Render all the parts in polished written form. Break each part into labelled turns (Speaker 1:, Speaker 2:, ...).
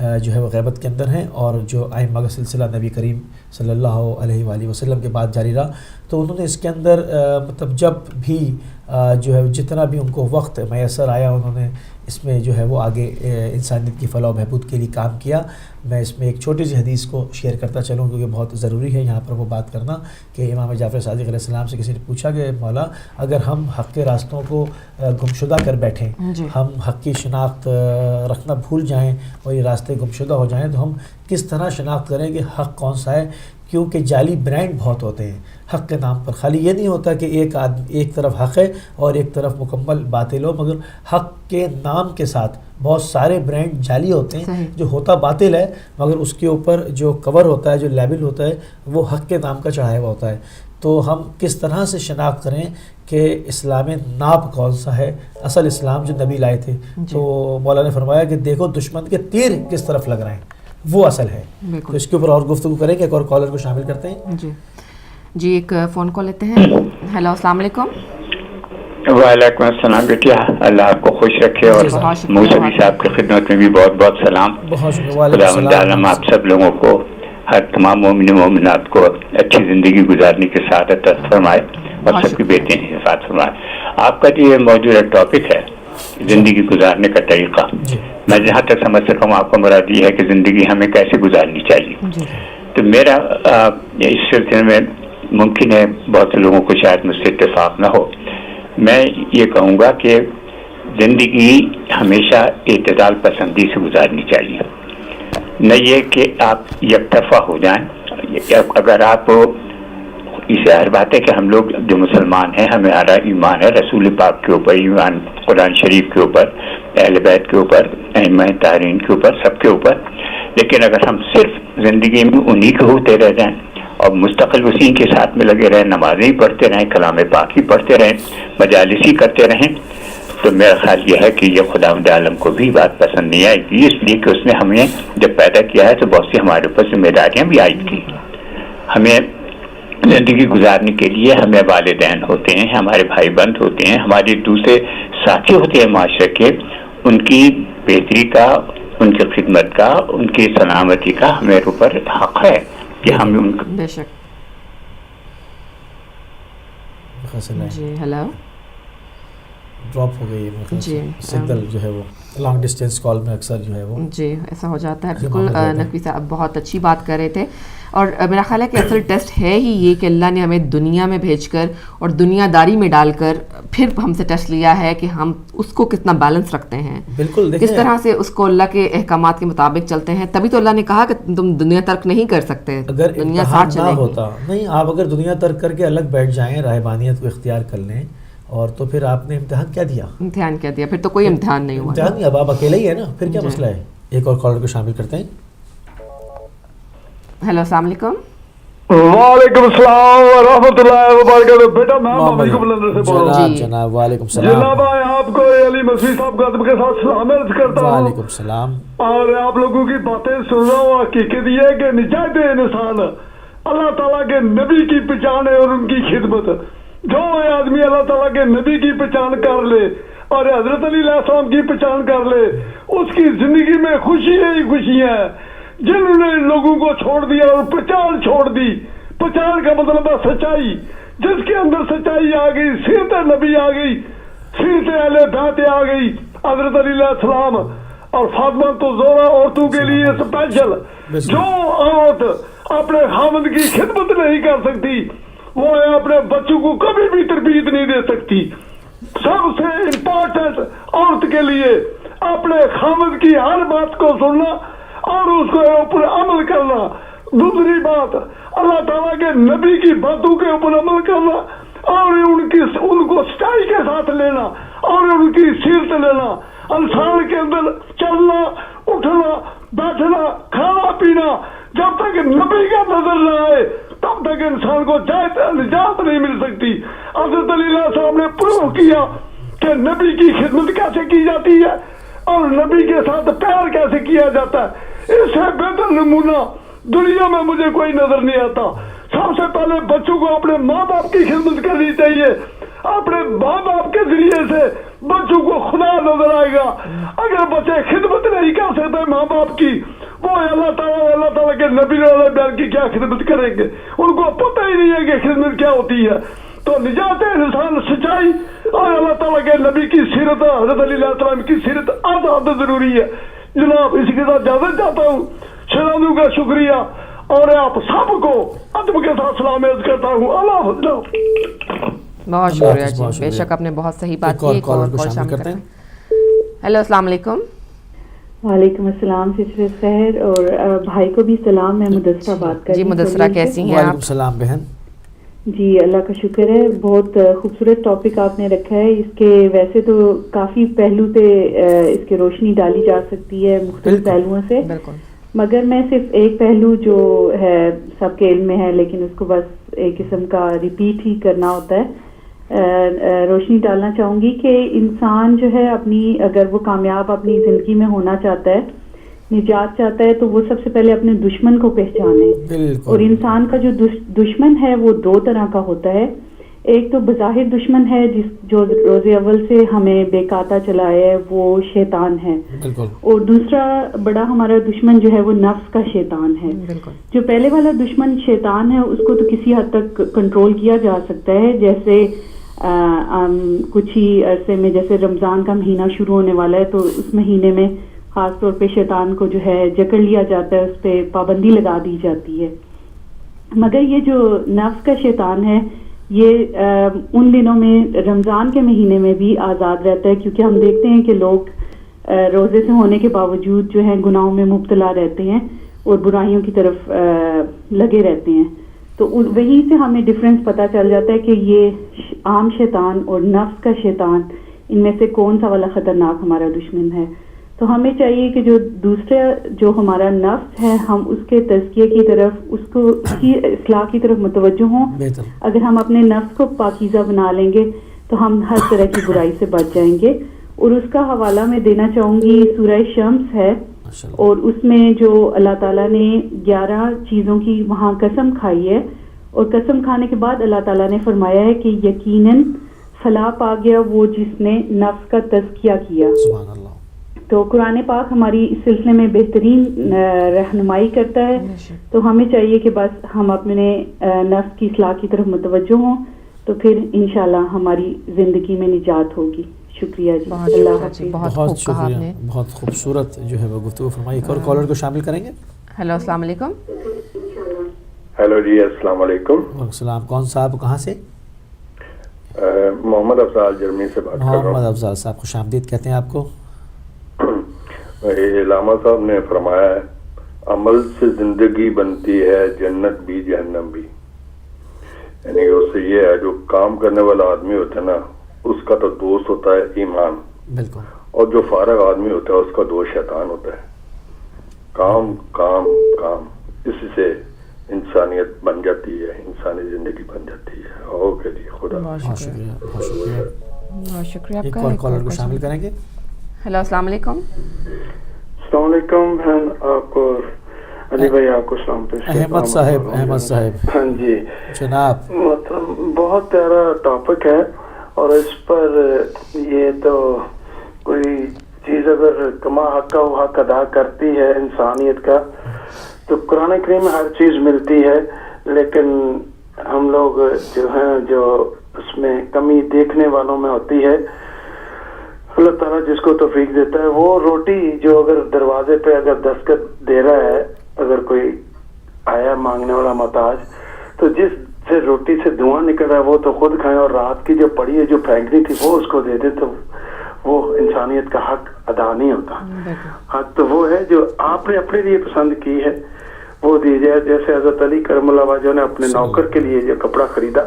Speaker 1: جو ہے وہ غیبت کے اندر ہیں، اور جو ائمہ کا سلسلہ نبی کریم صلی اللہ علیہ وآلہ وسلم کے بعد جاری رہا، تو انہوں نے اس کے اندر مطلب جب بھی جو ہے جتنا بھی ان کو وقت میسر آیا، انہوں نے اس میں جو ہے وہ آگے انسانیت کی فلاح و بہبود کے لیے کام کیا۔ میں اس میں ایک چھوٹی سی حدیث کو شیئر کرتا چلوں، کیونکہ بہت ضروری ہے یہاں پر وہ بات کرنا، کہ امام جعفر صادق علیہ السلام سے کسی نے پوچھا کہ مولا اگر ہم حق کے راستوں کو گمشدہ کر بیٹھیں، ہم حق کی شناخت رکھنا بھول جائیں اور یہ راستے گمشدہ ہو جائیں، تو ہم کس طرح شناخت کریں کہ حق کون سا ہے؟ کیونکہ جعلی برانڈ بہت ہوتے ہیں حق کے نام پر۔ خالی یہ نہیں ہوتا کہ ایک طرف حق ہے اور ایک طرف مکمل باطل ہو، مگر حق کے نام کے ساتھ بہت سارے برانڈ جعلی ہوتے ہیں، جو ہوتا باطل ہے مگر اس کے اوپر جو کور ہوتا ہے، جو لیبل ہوتا ہے، وہ حق کے نام کا چڑھایا ہوا ہوتا ہے۔ تو ہم کس طرح سے شناخت کریں کہ اسلام ناب کون سا ہے، اصل اسلام جو نبی لائے تھے؟ تو مولا نے فرمایا کہ دیکھو دشمن کے تیر کس طرف لگ رہے ہیں، وہ اصل ہے۔ تو اس کے اوپر اور گفتگو کریں گے، ایک اور کالر کو شامل کرتے ہیں۔
Speaker 2: جی ایک فون کال لیتے ہیں۔ ہیلو، السلام علیکم۔
Speaker 3: وعلیکم السلام بیٹیا، اللہ آپ کو خوش رکھے، اور موسوی صاحب کی خدمت میں بھی بہت بہت سلام۔ خداوند عالم آپ سب لوگوں کو، ہر تمام مومن مومنات کو اچھی زندگی گزارنے کے ساتھ عطا فرمائے اور سب کی بیٹے ہیں حفاظت فرمائے۔ آپ کا جو یہ موجودہ ٹاپک ہے زندگی گزارنے کا طریقہ، میں جہاں تک سمجھ سکا ہوں آپ کا مراد یہ ہے کہ زندگی ہمیں کیسے گزارنی چاہیے۔ تو میرا اس سلسلے میں ممکن ہے بہت سے لوگوں کو شاید مجھ سے اتفاق نہ ہو، میں یہ کہوں گا کہ زندگی ہمیشہ اعتدال پسندی سے گزارنی چاہیے، نہ یہ کہ آپ یک طرفہ ہو جائیں۔ اگر آپ، اس ظاہر بات ہے کہ ہم لوگ جو مسلمان ہیں ہمارا ایمان ہے رسول پاک کے اوپر، ایمان قرآن شریف کے اوپر، اہل بیت کے اوپر، ائمہ طاہرین کے اوپر، سب کے اوپر، لیکن اگر ہم صرف زندگی میں انہی کے ہوتے رہ جائیں اور مستقل وسیع کے ساتھ میں لگے رہیں، نمازیں ہی پڑھتے رہیں، کلام پاک ہی پڑھتے رہیں، مجالس ہی کرتے رہیں، تو میرا خیال یہ ہے کہ یہ خداوند عالم کو بھی بات پسند نہیں آئے گی، اس لیے کہ اس نے ہمیں جب پیدا کیا ہے تو بہت سی ہمارے اوپر ذمہ داریاں بھی عائد کی۔ ہمیں زندگی گزارنے کے لیے ہمیں والدین ہوتے ہیں، ہمارے بھائی بند ہوتے ہیں، ہمارے دوسرے ساتھی ہوتے ہیں معاشرے کے، ان کی بہتری کا، ان کی خدمت کا، ان کی سلامتی کا ہمارے اوپر حق ہے کہ ہم ان کا۔
Speaker 2: بے شک۔ جی ہیلو،
Speaker 1: ڈراپ ہو گئی ہے سگنل جو ہے وہ لانگ ڈسٹینس کال میں اکثر جو ہے وہ
Speaker 2: جی ایسا ہو جاتا ہے۔ بالکل نقوی صاحب بہت اچھی بات کر رہے تھے، اور میرا خیال ہے کہ اصل ٹیسٹ ہے ہی یہ کہ اللہ نے ہمیں دنیا میں بھیج کر اور دنیا داری میں ڈال کر پھر ہم سے ٹیسٹ لیا ہے کہ ہم اس کو کتنا بیلنس رکھتے ہیں،
Speaker 1: بالکل
Speaker 2: کس طرح سے اس کو اللہ کے احکامات کے مطابق چلتے ہیں۔ تبھی تو اللہ نے کہا کہ تم دنیا ترک نہیں کر سکتے،
Speaker 1: اگر
Speaker 2: دنیا ساتھ
Speaker 1: نہ ہوتا نہیں، آپ اگر دنیا ترک کر کے الگ بیٹھ جائیں، راہبانیت کو اختیار کر لیں، اور تو پھر آپ نے امتحان کیا دیا؟
Speaker 2: امتحان کیا دیا؟ پھر تو کوئی امتحان نہیں ہوا،
Speaker 1: امتحان نہیں، اب آپ اکیلے ہی ہے نا، پھر کیا مسئلہ ہے؟ ایک اور کالر کو شامل کرتے ہیں۔
Speaker 2: ہیلو، السلام علیکم۔
Speaker 4: وعلیکم السلام ورحمۃ اللہ وبرکاتہ۔ بیٹا میں محمد کو بلندر سے بول رہا ہوں۔
Speaker 1: جناب وعلیکم السلام۔
Speaker 4: جناب آپ کو علی مسیح صاحب کا ادب کے ساتھ سلام عرض کرتا ہوں۔
Speaker 1: وعلیکم السلام۔
Speaker 4: اور آپ لوگوں کی باتیں سن رہا ہوں، حقیقت یہ ہے کہ نجات انسان اللہ تعالیٰ کے نبی کی پہچان ہے اور ان کی خدمت۔ جو آدمی اللہ تعالیٰ کے نبی کی پہچان کر لے اور حضرت علی علیہ السلام کی پہچان کر لے، اس کی زندگی میں خوشیاں ہی خوشیاں ہیں۔ جنہوں نے لوگوں کو چھوڑ دیا اور پہچان چھوڑ دی، پہچان کا مطلب ہے سچائی، جس کے اندر سچائی آ گئی، سیرت نبی آ گئی، سیرت اہل بیت آ گئی، حضرت علی علیہ السلام اور فاطمہ تو زہرا عورتوں کے لیے اسپیشل۔ جو عورت اپنے خاوند کی خدمت نہیں کر سکتی وہ اپنے بچوں کو کبھی بھی تربیت نہیں دے سکتی۔ سب سے امپورٹنٹ عورت کے لیے اپنے خاوند کی ہر بات کو سننا اور اس کے اوپر عمل کرنا۔ دوسری بات، اللہ تعالیٰ کے نبی کی باتوں کے اوپر عمل کرنا اور ان کو سچائی کے ساتھ لینا اور ان کی سیرت لینا۔ انسان کے اندر چلنا، اٹھنا، بیٹھنا، کھانا پینا جب تک نبی کا نظر نہ آئے تب تک انسان کو نجات نہیں مل سکتی۔ حضرت علی علیہ السلام نے پروو کیا کہ نبی کی خدمت کیسے کی جاتی ہے اور نبی کے ساتھ پیار کیسے کیا جاتا ہے۔ اس سے بہتر نمونہ دنیا میں مجھے کوئی نظر نہیں آتا۔ سب سے پہلے بچوں کو اپنے ماں باپ کی خدمت کرنی چاہیے، اپنے ماں باپ کے ذریعے سے بچوں کو خدا نظر آئے گا. اگر بچے خدمت نہیں کر سکتے ماں باپ کی, وہ اللہ تعالیٰ کے نبی بیان کی کیا خدمت کریں گے؟ ان کو پتہ ہی نہیں ہے کہ خدمت کیا ہوتی ہے. تو نجات انسان سچائی اور اللہ تعالیٰ کے نبی کی سیرت, حضرت علی علیہ السلام کی سیرت آزاد ضروری ہے. جناب اسی کے ساتھ اجازت چاہتا ہوں, شہزادوں کا شکریہ اور آپ سب کو ادب کے ساتھ سلام عرض کرتا ہوں. اللہ حافظ.
Speaker 2: بہت شکریہ جی, بے شک آپ نے بہت صحیح بات کی. ایک اور کال شامل کرتے ہیں. ہیلو السلام علیکم.
Speaker 5: وعلیکم السلام سسٹر سحر, اور بھائی کو بھی سلام. میں مدثرہ بات کر رہی ہوں.
Speaker 2: جی مدثرہ کیسی ہیں آپ؟
Speaker 1: وعلیکم السلام بہن.
Speaker 5: جی اللہ کا شکر ہے. بہت خوبصورت ٹاپک آپ نے رکھا ہے. اس کے ویسے تو کافی پہلو سے اس کی روشنی ڈالی جا سکتی ہے مختلف پہلوؤں سے, مگر میں صرف ایک پہلو جو ہے سب کے علم میں ہے لیکن اس کو بس ایک قسم کا ریپیٹ ہی کرنا ہوتا ہے, روشنی ڈالنا چاہوں گی کہ انسان جو ہے اپنی, اگر وہ کامیاب اپنی زندگی میں ہونا چاہتا ہے, نجات چاہتا ہے, تو وہ سب سے پہلے اپنے دشمن کو پہچانے. اور انسان کا جو دشمن ہے وہ دو طرح کا ہوتا ہے. ایک تو بظاہر دشمن ہے جو روز اول سے ہمیں بے قاطع چلائے ہے, وہ شیطان ہے. اور دوسرا بڑا ہمارا دشمن جو ہے وہ نفس کا شیطان ہے. جو پہلے والا دشمن شیطان ہے اس کو تو کسی حد تک کنٹرول کیا جا سکتا ہے. جیسے کچھ ہی عرصے میں جیسے رمضان کا مہینہ شروع ہونے والا ہے, تو اس مہینے میں خاص طور پہ شیطان کو جو ہے جکڑ لیا جاتا ہے, اس پہ پابندی لگا دی جاتی ہے. مگر یہ جو نفس کا شیطان ہے یہ ان دنوں میں رمضان کے مہینے میں بھی آزاد رہتا ہے, کیونکہ ہم دیکھتے ہیں کہ لوگ روزے سے ہونے کے باوجود جو ہے گناہوں میں مبتلا رہتے ہیں اور برائیوں کی طرف لگے رہتے ہیں. تو وہیں سے ہمیں ڈفرینس پتہ چل جاتا ہے کہ یہ عام شیطان اور نفس کا شیطان, ان میں سے کون سا والا خطرناک ہمارا دشمن ہے. تو ہمیں چاہیے کہ جو دوسرا جو ہمارا نفس ہے ہم اس کے تزکیے کی طرف, اس کی اصلاح کی طرف متوجہ ہوں. اگر ہم اپنے نفس کو پاکیزہ بنا لیں گے تو ہم ہر طرح کی برائی سے بچ جائیں گے. اور اس کا حوالہ میں دینا چاہوں گی, سورہ شمس ہے, اور اس میں جو اللہ تعالیٰ نے 11 چیزوں کی وہاں قسم کھائی ہے, اور قسم کھانے کے بعد اللہ تعالیٰ نے فرمایا ہے کہ یقیناً فلاح پا گیا وہ جس نے نفس کا تزکیہ کیا. تو قرآن پاک ہماری اس سلسلے میں بہترین رہنمائی کرتا ہے. تو ہمیں چاہیے کہ بس ہم اپنے نفس کی اصلاح کی طرف متوجہ ہوں, تو پھر انشاءاللہ ہماری زندگی میں نجات ہوگی. شکریہ جی, اللہ حافظ.
Speaker 1: بہت شکریہ, بہت خوبصورت جو ہے وہ گفتگو فرمائی. ایک اور کالر کو شامل کریں گے.
Speaker 2: ہیلو السلام علیکم.
Speaker 6: ہیلو جی السلام علیکم.
Speaker 1: وعلیکم السلام. کون صاحب, کہاں سے؟
Speaker 6: محمد افضال جرمنی سے بات کر رہا ہوں.
Speaker 1: محمد افضال صاحب خوش آمدید کہتے ہیں آپ کو.
Speaker 6: علامہ صاحب نے فرمایا ہے عمل سے زندگی بنتی ہے, جنت بھی جہنم بھی. یعنی اس سے یہ ہے جو کام کرنے والا آدمی ہوتا ہے نا, اس کا تو دوست ہوتا ہے ایمان,
Speaker 1: بالکل,
Speaker 6: اور جو فارغ آدمی ہوتا ہے اس کا دوست شیطان ہوتا ہے. کام کام کام, اسی سے انسانیت بن جاتی ہے, انسانی زندگی بن جاتی ہے. اوکے جی, خدا.
Speaker 1: بہت شکریہ, بہت شکریہ,
Speaker 2: بہت شکریہ آپ
Speaker 1: ایک
Speaker 2: کا.
Speaker 1: اور کالر کو شامل کریں گے.
Speaker 2: ہیلو السلام علیکم.
Speaker 7: السلام علیکم بہن, آپ کو علی بھائی آپ کو سلام پیش.
Speaker 1: احمد صاحب.
Speaker 7: ہاں جی
Speaker 1: جناب,
Speaker 7: مطلب بہت پیارا ٹاپک ہے, اور اس پر یہ تو کوئی چیز اگر کما حق کا وہ حق ادا کرتی ہے انسانیت کا, تو قرآن کریم میں ہر چیز ملتی ہے, لیکن ہم لوگ جو ہیں جو اس میں کمی دیکھنے والوں میں ہوتی ہے. اللہ تعالیٰ جس کو توفیق دیتا ہے, وہ روٹی جو اگر دروازے پہ اگر دستخط دے رہا ہے, اگر کوئی آیا مانگنے والا محتاج, تو جس سے روٹی سے دھواں نکل رہا ہے وہ تو خود کھائیں, اور رات کی جو پڑی ہے جو پھینکنی تھی وہ اس کو دے دے, تو وہ انسانیت کا حق ادا نہیں ہوتا. حق تو وہ ہے جو آپ نے اپنے لیے پسند کی ہے وہ دی جائے. جیسے حضرت علی کرم اللہ وجہ نے اپنے نوکر کے لیے جو کپڑا خریدا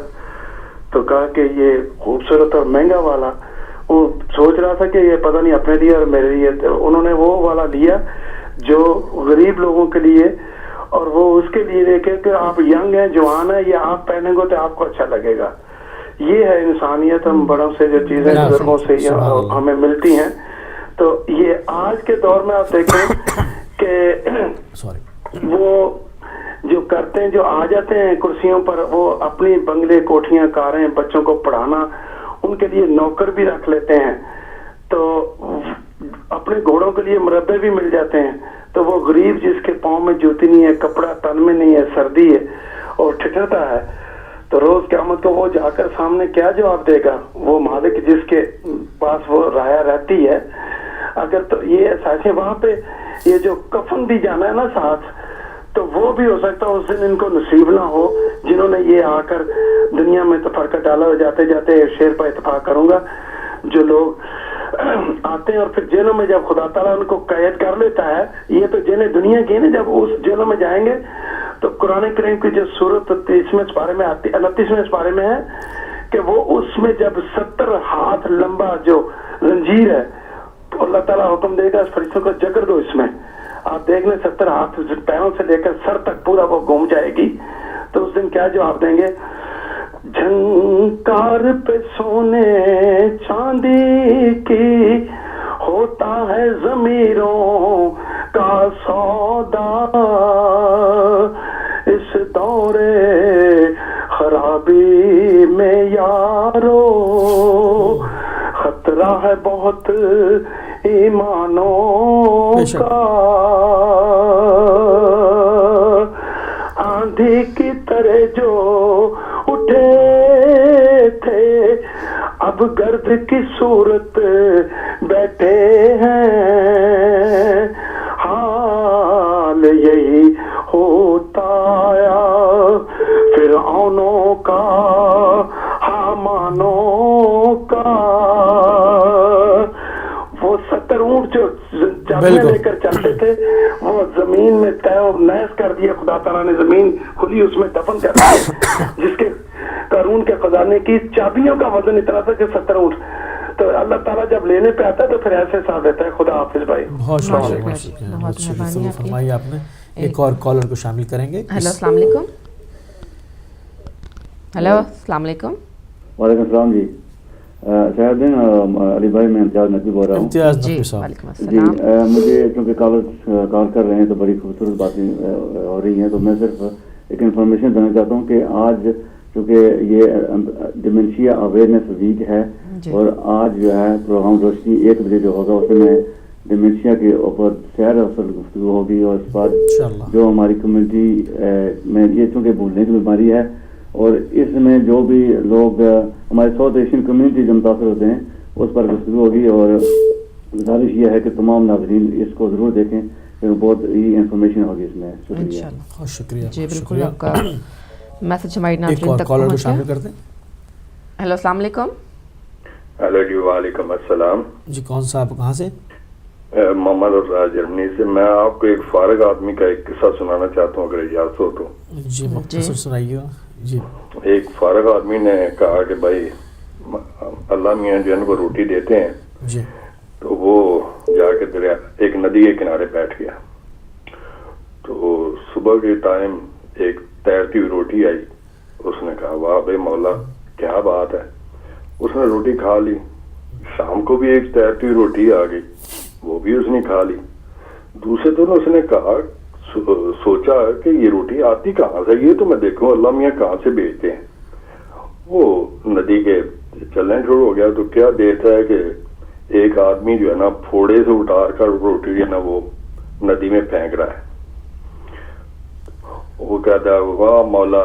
Speaker 7: تو کہا کہ یہ خوبصورت اور مہنگا والا, وہ سوچ رہا تھا کہ یہ پتہ نہیں اپنے لیے اور میرے لیے, انہوں نے وہ والا لیا جو غریب لوگوں کے لیے, اور وہ اس کے لیے دیکھے کہ آپ ینگ ہیں, جوان ہیں, یہ آپ پہنیں گے تو آپ کو اچھا لگے گا. یہ ہے انسانیت. ہم بڑوں سے جو چیزیں بزرگوں سے ہمیں ملتی ہیں, تو یہ آج کے دور میں آپ دیکھیں کہ وہ جو کرتے ہیں, جو آ جاتے ہیں کرسیوں پر, وہ اپنی بنگلے کوٹھیاں کاریں, بچوں کو پڑھانا ان کے لیے نوکر بھی رکھ لیتے ہیں, تو اپنے گھوڑوں کے لیے مربے بھی مل جاتے ہیں, تو وہ غریب جس کے پاؤں میں جوتی نہیں ہے, کپڑا تن میں نہیں ہے, سردی ہے اور ٹھٹرتا ہے, تو روز قیامت کو وہ جا کر سامنے کیا جواب دے گا؟ وہ مالک جس کے پاس وہ رایا رہتی ہے, اگر تو یہ ایسے وہاں پہ یہ جو کفن دی جانا ہے نا ساتھ, تو وہ بھی ہو سکتا ہے اس دن ان کو نصیب نہ ہو, جنہوں نے یہ آ کر دنیا میں تفرقہ ڈالا. اور جاتے جاتے شعر پر اتفاق کروں گا, جو لوگ آتے ہیں اور پھر جیلوں میں جب خدا تعالیٰ ان کو قید کر لیتا ہے, یہ تو جیلیں دنیا کی نا, جب اس جیلوں میں جائیں گے تو قرآن کریم کی جو سورت 30ویں سپارے میں آتی 29ویں سپارے میں ہے کہ وہ اس میں جب 70 ہاتھ لمبا جو زنجیر ہے, تو اللہ تعالیٰ حکم دے گا اس فرشتوں کو جکڑ دو اس میں, آپ دیکھ لیں 70 ہاتھ پیروں سے لے کر سر تک پورا وہ گھوم جائے گی. تو اس دن کیا جواب دیں گے؟ جھنکار پہ سونے چاندی کی ہوتا ہے ضمیروں کا سودا, اس دور خرابی میں یارو خطرہ ہے بہت ایمانوں کا. آندھی کی طرح جو اٹھے تھے اب گرد کی صورت بیٹھے ہیں, حال یہی ہوتا آیا فرعونوں کا حامانوں کا. وہ 70 اونٹ جو جامعہ لے کر چلتے تھے وہ زمین میں طے و نیس کر دیا, خدا تعالیٰ نے زمین کھلی اس میں دفن کر دیا, جس کے قارون کے خزانے کی چابیوں کا وزن اتنا تھا کہ 70 اونٹ. تو اللہ تعالیٰ جب لینے پہ آتا ہے تو پھر ایسے ساتھ دیتا ہے. خدا حافظ بھائی.
Speaker 1: بہت شکریہ فرمائی آپ نے. ایک اور کالر کو شامل کریں گے.
Speaker 2: ہیلو السلام علیکم. ہیلو السلام علیکم.
Speaker 8: وعلیکم السلام جی. شاید علی بھائی میں امتیاز نقوی بول رہا ہوں.
Speaker 2: جی وعلیکم السلام.
Speaker 8: مجھے چونکہ کال کر رہے ہیں تو بڑی خوبصورت باتیں ہو رہی ہیں, تو میں صرف ایک انفارمیشن دینا چاہتا ہوں کہ آج چونکہ یہ ڈیمنشیا اویئرنیس ویک ہے, اور آج جو ہے پروگرام روشنی 1 بجے جو ہوگا اس میں ڈیمنشیا کے اوپر سیر اثر گفتگو ہوگی, اور اس پر جو ہماری کمیونٹی میں یہ چونکہ بھولنے کی بیماری ہے, اور اس میں جو بھی لوگ ہمارے ساؤتھ ایشین کمیونٹی جو متاثر ہوتے ہیں اس پر گفتگو ہوگی, اور گزارش یہ ہے کہ تمام ناظرین اس کو ضرور دیکھیں, بہت ہی انفارمیشن ہوگی اس میں. شکریہ.
Speaker 1: بہت شکریہ.
Speaker 2: جی بالکل, آپ کا میسج ہماری ناظرین تک پہنچ گیا. ہیلو السلام علیکم.
Speaker 6: ہیلو جی وعلیکم السلام.
Speaker 1: جی کون سا, آپ کہاں سے؟
Speaker 6: محمد الراج جرمنی سے. میں آپ کو ایک فارغ آدمی کا ایک قصہ سنانا چاہتا ہوں اگر اجازت ہو تو.
Speaker 1: جی مختصر سنائیے. جی.
Speaker 6: ایک فارغ آدمی نے کہا کہ بھائی اللہ میاں جو ان کو روٹی دیتے ہیں,
Speaker 1: جی,
Speaker 6: تو وہ جا کے دریا ایک ندی کے کنارے بیٹھ گیا. تو صبح کے ٹائم ایک تیرتی ہوئی روٹی آئی. اس نے کہا واہ بھائی مولا کیا بات ہے. اس نے روٹی کھا لی. شام کو بھی ایک تیرتی ہوئی روٹی آ گئی, وہ بھی اس نے کھا لی. دوسرے دن اس نے کہا سوچا کہ یہ روٹی آتی کہاں سے, یہ تو میں دیکھوں اللہ میاں کہاں سے بھیجتے ہیں. وہ ندی کے چلنے شروع ہو گیا تو کیا دیکھتا ہے کہ ایک آدمی جو ہے نا پھوڑے سے اٹھا کر روٹی جو ہے نا وہ ندی میں پھینک رہا ہے. وہ کہتا ہے واہ مولا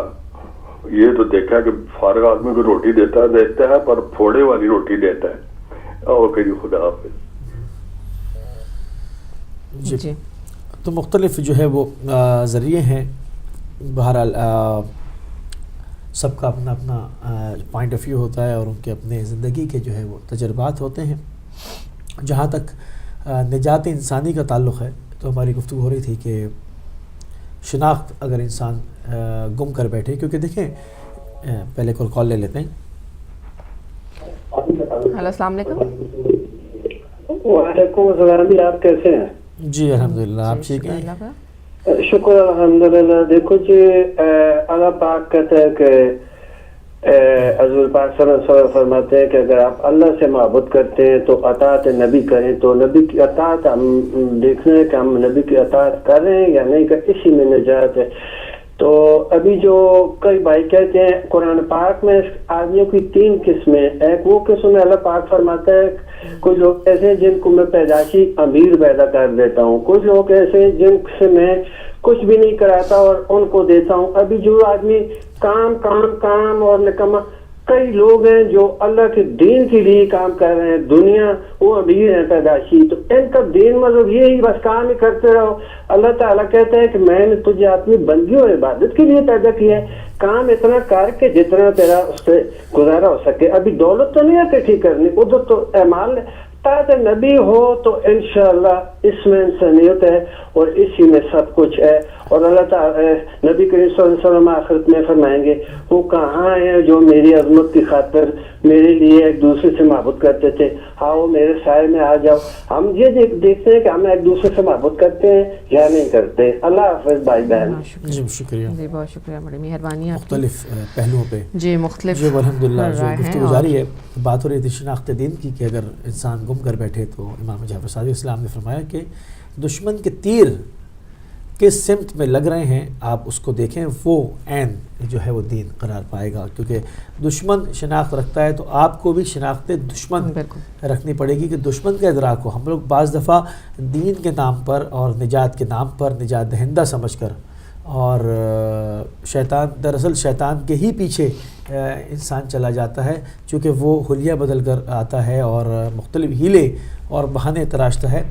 Speaker 6: یہ تو دیکھا کہ فارغ آدمی کو روٹی دیتا ہے پر پھوڑے والی روٹی دیتا ہے. اوکے جی خدا حافظ.
Speaker 1: جی تو مختلف جو ہے وہ ذریعے ہیں. بہرحال سب کا اپنا اپنا پوائنٹ آف ویو ہوتا ہے, اور ان کے اپنے زندگی کے جو ہے وہ تجربات ہوتے ہیں. جہاں تک نجات انسانی کا تعلق ہے تو ہماری گفتگو ہو رہی تھی کہ شناخت اگر انسان گم کر بیٹھے, کیونکہ دیکھیں پہلے کال لے لیتے ہیں.
Speaker 2: ہیلو السلام علیکم.
Speaker 9: وعلیکم السلام جی, آپ کیسے ہیں؟
Speaker 1: جی الحمدللہ, آپ ٹھیک ہیں؟
Speaker 9: شکر الحمدللہ. دیکھو جی اللہ پاک کہتے ہیں کہ حضور پاک صلی اللہ علیہ وسلم فرماتے ہیں کہ اگر آپ اللہ سے محبت کرتے ہیں تو اطاعت نبی کریں. تو نبی کی اطاعت ہم دیکھنا ہے کہ ہم نبی کی اطاعت کر رہے ہیں یا نہیں, کہ اسی میں نجات ہے. تو ابھی جو کئی بھائی کہتے ہیں قرآن پاک میں آدمیوں کی 3 قسمیں، ایک وہ قسم میں اللہ پاک فرماتا ہے کچھ لوگ ایسے ہیں جن کو میں پیدائشی امیر پیدا کر دیتا ہوں، کچھ لوگ ایسے ہیں جن سے میں کچھ بھی نہیں کراتا اور ان کو دیتا ہوں. ابھی جو آدمی کام کام کام اور نکما، کئی لوگ ہیں جو اللہ کے دین کے لیے کام کر رہے ہیں، دنیا وہ امیر ہیں پیدائشی، تو ان کا دین مطلب یہی بس کام ہی کرتے رہو. اللہ تعالیٰ کہتا ہے کہ میں نے تجھے اپنی بندگی اور عبادت کے لیے پیدا کیا ہے، کام اتنا کر کے جتنا تیرا اس سے گزارا ہو سکے. ابھی دولت تو نہیں اکٹھی کرنی، ادھر تو اعمال تاکہ نبی ہو تو انشاءاللہ اس میں انسانیت ہے اور اسی میں سب کچھ ہے. اور اللہ تعالیٰ نبی کریم صلی اللہ علیہ وسلم آخرت میں فرمائیں گے وہ کہاں ہیں جو میری عظمت کی خاطر میرے لیے ایک دوسرے سے محبت کرتے تھے، آؤ میرے سائے میں آ جاؤ. ہم یہ دیکھتے ہیں کہ ہم ایک دوسرے سے محبت کرتے ہیں یا نہیں کرتے. اللہ حافظ بھائی بہن.
Speaker 1: جی شکریہ،
Speaker 2: جی بہت شکریہ، بڑی مہربانی.
Speaker 1: مختلف پہلوؤں پہ
Speaker 2: جی مختلف
Speaker 1: جی الحمدللہ جو گفتگو جاری ہے. بات ہو رہی تھی شناخت دین کی کہ اگر انسان گم کر بیٹھے تو امام جعفر صادق اسلام نے فرمایا کہ دشمن کے تیر کس سمت میں لگ رہے ہیں آپ اس کو دیکھیں، وہ عین جو ہے وہ دین قرار پائے گا. کیونکہ دشمن شناخت رکھتا ہے تو آپ کو بھی شناخت دشمن رکھنی پڑے گی کہ دشمن کا ادراک ہو. ہم لوگ بعض دفعہ دین کے نام پر اور نجات کے نام پر نجات دہندہ سمجھ کر اور شیطان، دراصل شیطان کے ہی پیچھے انسان چلا جاتا ہے، چونکہ وہ حلیہ بدل کر آتا ہے اور مختلف ہیلے اور بہانے تراشتا ہے.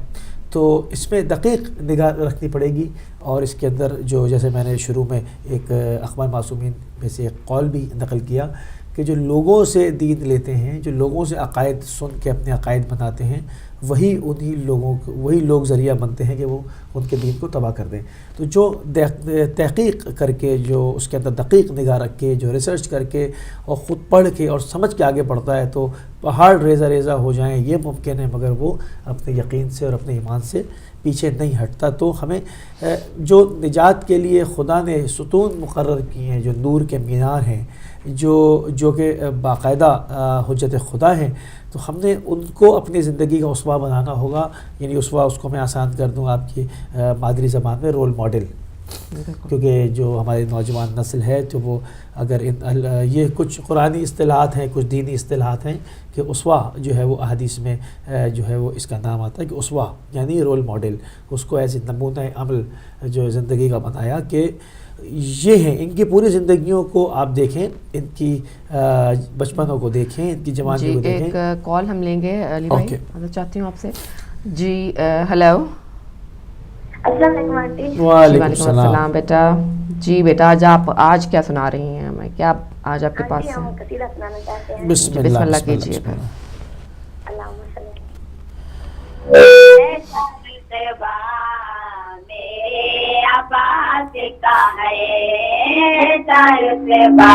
Speaker 1: تو اس میں دقیق نگاہ رکھنی پڑے گی. اور اس کے اندر جو جیسے میں نے شروع میں ایک اخبار معصومین میں سے ایک قول بھی نقل کیا کہ جو لوگوں سے دین لیتے ہیں، جو لوگوں سے عقائد سن کے اپنے عقائد بناتے ہیں، وہی لوگ ذریعہ بنتے ہیں کہ وہ ان کے دین کو تباہ کر دیں. تو جو تحقیق کر کے، جو اس کے اندر دقیق نگاہ رکھ کے، جو ریسرچ کر کے اور خود پڑھ کے اور سمجھ کے آگے بڑھتا ہے تو پہاڑ ریزہ ریزہ ہو جائیں یہ ممکن ہے، مگر وہ اپنے یقین سے اور اپنے ایمان سے پیچھے نہیں ہٹتا. تو ہمیں جو نجات کے لیے خدا نے ستون مقرر کیے ہیں، جو نور کے مینار ہیں، جو کہ باقاعدہ حجت خدا ہیں، تو ہم نے ان کو اپنی زندگی کا اسوہ بنانا ہوگا. یعنی اسوہ اس کو میں آسان کر دوں آپ کی مادری زبان میں، رول ماڈل. کیونکہ جو ہماری نوجوان نسل ہے تو وہ اگر یہ کچھ قرآنی اصطلاحات ہیں، کچھ دینی اصطلاحات ہیں کہ اسوہ جو ہے وہ احادیث میں جو ہے وہ اس کا نام آتا ہے کہ اسوہ یعنی رول ماڈل. اس کو ایسے نمونہ عمل جو زندگی کا بنایا کہ یہ ہیں. ان کی پوری زندگیوں کو آپ دیکھیں، ان کی بچپنوں کو دیکھیں، ان کی جوانی کو دیکھیں.
Speaker 2: ایک کال ہم لیں گے علی بھائی، اگر چاہتی ہوں آپ سے. جی ہیلو،
Speaker 10: السلام علیکم آنٹی.
Speaker 2: وعلیکم السلام بیٹا. جی بیٹا آج کیا سنا رہی ہیں ہمیں؟ کیا آج آپ کے پاس ہے؟
Speaker 10: ہم قصیدہ سنانا چاہتے ہیں.
Speaker 1: بسم
Speaker 2: اللہ کیجیے.
Speaker 10: اللہم صلی میرے عباس کا ہے ترتبہ،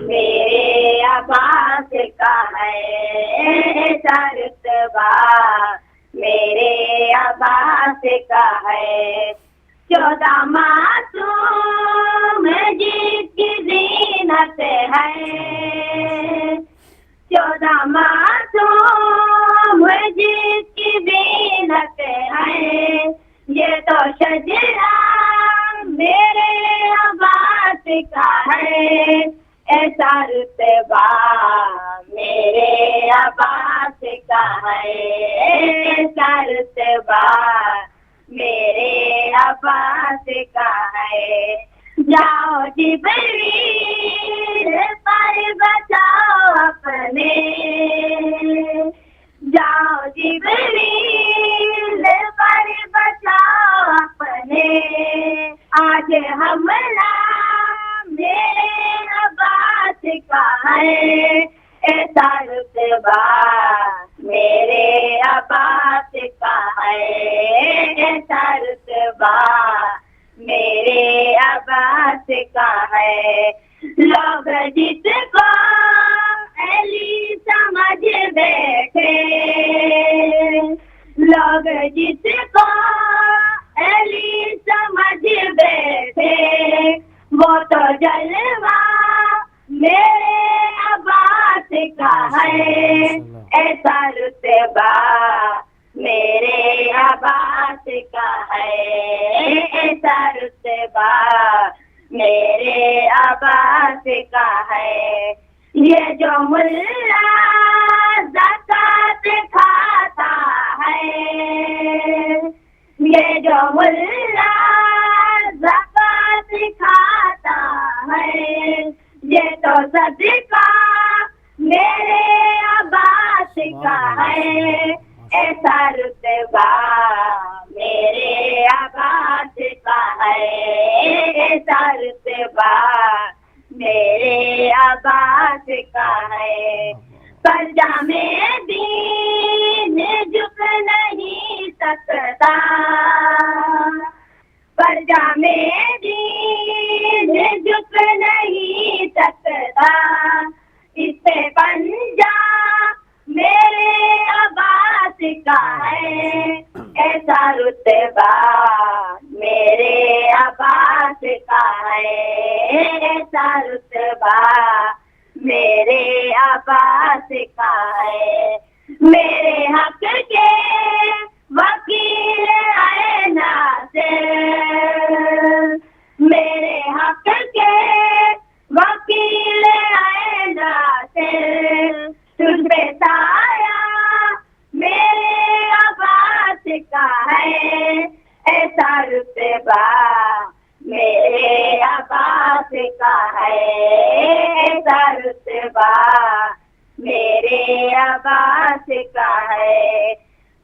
Speaker 10: میرے عباس کا ہے ترتبہ، میرے عباس کا ہے 14 معصوم جس کی زینت ہے، 14 معصوم جس کی زینت ہے، یہ تو شجرہ میرے عباس کا ہے ایسا رتبہ، میرے عباس کا ہے ایسا رتبہ، میرے عباس کا ہے. جاؤ جبریل پر بچاؤ اپنے، جاؤ جبریل پر بچاؤ اپنے، آج حملہ میرے عباس کا ہے ایسا رتبہ، میرے عباس کا ہے ایسا رتبہ، میرے عباس کا ہے. لوگ جس کو علی سمجھ بیٹھے، لوگ جس کو علی سمجھ بیٹھے، وہ تو جلوہ میرے عباس کا ہے ایسا رتبہ، میرے عباس کا ہے ایسا رتبہ، میرے عباس کا ہے. یہ جو ملا زکات کھاتا ہے، یہ جو ملا زکات کھاتا ہے، یہ تو صدقہ میرے عباس کا ہے. ایسا رتبہ میرے عباس کا ہے، ایسا رتبہ میرے عباس کا ہے. پرجام دین جھک نہیں سکتا، پرجام دین جھک نہیں سکتا، اس پہ پنجا میرے عباس کا ہے. ایسا رتبہ میرے عباس کا ہے، ایسا رتبہ میرے عباس کا ہے. میرے حق کے وکیل اے ناصر، میرے حق کے وکیل اے ناصر، تجھ پہ سایہ میرے عباس کا ہے. ایسا رتبہ میرے عباس کا ہے، ایسا رتبہ میرے عباس کا ہے.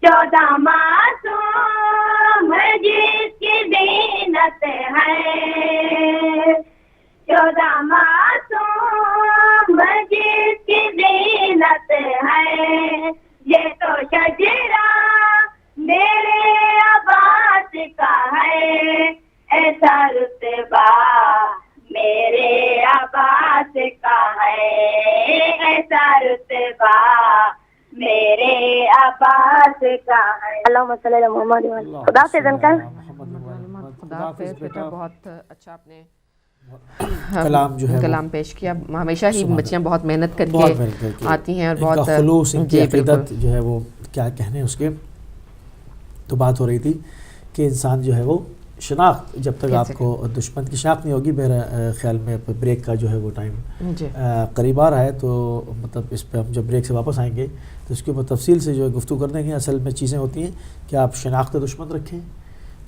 Speaker 10: 14 معصوم جس کی زینت ہے، 14 معصوم جس کی زینت ہے، یہ تو شجرہ میرے عباس کا ہے. ایسا رتبہ میرے عباس کا ہے، ایسا رتبہ میرے عباس کا ہے. اللہم صلی علی محمد. خدا حافظ انکل.
Speaker 2: خدا حافظ بیٹا. بہت اچھا آپ نے کلام جو ہے کلام پیش کیا. ہمیشہ ہی بچیاں بہت محنت کر کے آتی ہیں اور بہت
Speaker 1: خلوص ان کی عقیدت جو ہے وہ کیا کہنے اس کے. تو بات ہو رہی تھی کہ انسان جو ہے وہ شناخت، جب تک آپ کو دشمن کی شناخت نہیں ہوگی، میرا خیال میں بریک کا جو ہے وہ ٹائم قریب آ رہا ہے، تو مطلب اس پہ ہم جب بریک سے واپس آئیں گے تو اس کے اوپر تفصیل سے جو ہے گفتگو کر دیں گے. اصل میں چیزیں ہوتی ہیں کہ آپ شناخت دشمن رکھیں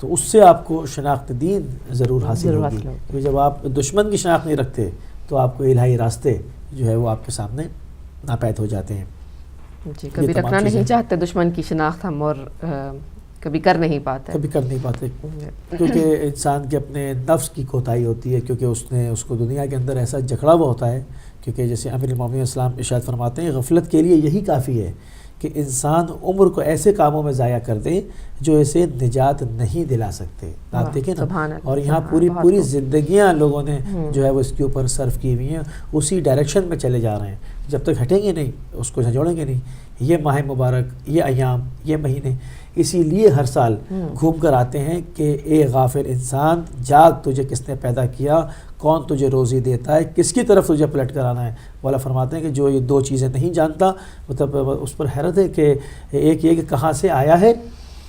Speaker 1: تو اس سے آپ کو شناخت دین ضرور حاصل ہوگی، کیونکہ جب آپ دشمن کی شناخت نہیں رکھتے تو آپ کو الہی راستے جو ہے وہ آپ کے سامنے ناپید ہو جاتے ہیں.
Speaker 2: جی کبھی رکھنا نہیں چاہتے دشمن کی شناخت ہم، اور کبھی کر نہیں پاتے
Speaker 1: کیونکہ انسان کے اپنے نفس کی کوتاہی ہوتی ہے، کیونکہ اس کو دنیا کے اندر ایسا جکڑا ہوا ہوتا ہے. کیونکہ جیسے امیر المومنین اسلام ارشاد فرماتے ہیں غفلت کے لیے یہی کافی ہے کہ انسان عمر کو ایسے کاموں میں ضائع کر دے جو اسے نجات نہیں دلا سکتے. آپ دیکھیں نا، اور یہاں پوری زندگیاں لوگوں نے جو ہے وہ اس کے اوپر صرف کی ہوئی ہیں، اسی ڈائریکشن میں چلے جا رہے ہیں. جب تک ہٹیں گے نہیں، اس کو جھنجھوڑیں گے نہیں. یہ ماہ مبارک، یہ ایام، یہ مہینے اسی لیے ہر سال گھوم کر آتے ہیں کہ اے غافل انسان جاگ، تجھے کس نے پیدا کیا، کون تجھے روزی دیتا ہے، کس کی طرف تجھے پلٹ کر آنا ہے. والا فرماتے ہیں کہ جو یہ دو چیزیں نہیں جانتا، مطلب اس پر حیرت ہے کہ ایک یہ کہ کہاں سے آیا ہے،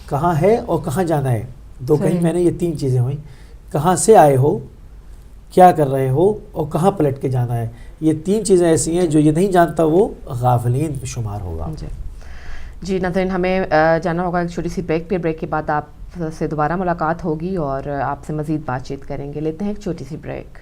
Speaker 1: کہاں ہے اور کہاں جانا ہے. دو کہیں میں نے یہ تین چیزیں ہوئیں، کہاں سے آئے ہو، کیا کر رہے ہو، اور کہاں پلٹ کے جانا ہے. یہ تین چیزیں ایسی ہیں جو یہ نہیں جانتا وہ غافلین شمار ہوگا.
Speaker 2: جی ناظرین، ہمیں جانا ہوگا ایک چھوٹی سی بریک پہ. بریک کے بعد آپ سے دوبارہ ملاقات ہوگی اور آپ سے مزید بات چیت کریں گے. لیتے ہیں ایک چھوٹی سی بریک.